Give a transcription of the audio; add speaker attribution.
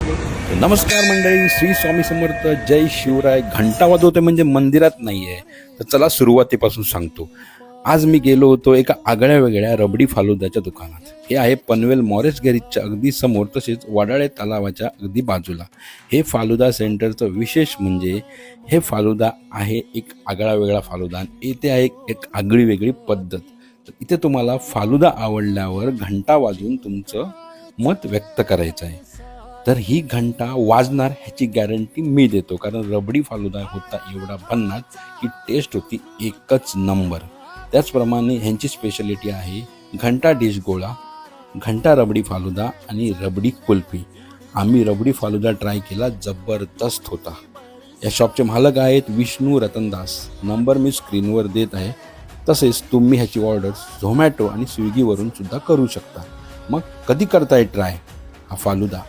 Speaker 1: नमस्कार मंडळी, श्री स्वामी समर्थ, जय शिवराय. घंटा वाजवते म्हणजे मंदिरात नाही आहे. तर चला सुरुवातीपासून सांगतो. आज मी गेलो होतो एका आगळ्या वेगळ्या रबडी फालुदाच्या दुकानात. हे आहे पनवेल मॉरेस गॅरेजच्या अगदी समोर, तसेच वडाळे तलावाच्या अगदी बाजूला. हे फालुदा सेंटरचं विशेष म्हणजे हे फालुदा आहे एक आगळा वेगळा फालुदा. येथे आहे एक आगळी वेगळी पद्धत. तर इथे तुम्हाला फालुदा आवडल्यावर घंटा वाजवून तुमचं मत व्यक्त करायचं आहे. तर ही घंटा वाजणार ह्याची गॅरंटी मी देतो, कारण रबडी फालुदा होता एवढा भन्नाट की टेस्ट होती एकच नंबर. त्याचप्रमाणे ह्यांची स्पेशालिटी आहे घंटा डिश गोळा, घंटा रबडी फालुदा आणि रबडी कुल्फी. आम्ही रबडी फालुदा ट्राय केला, जबरदस्त होता. या शॉपचे मालक आहेत विष्णू रतनदास. नंबर मी स्क्रीनवर देत आहे. तसेच तुम्ही ह्याची ऑर्डर झोमॅटो आणि स्विगीवरून सुद्धा करू शकता. मग कधी करताय ट्राय हा फालुदा?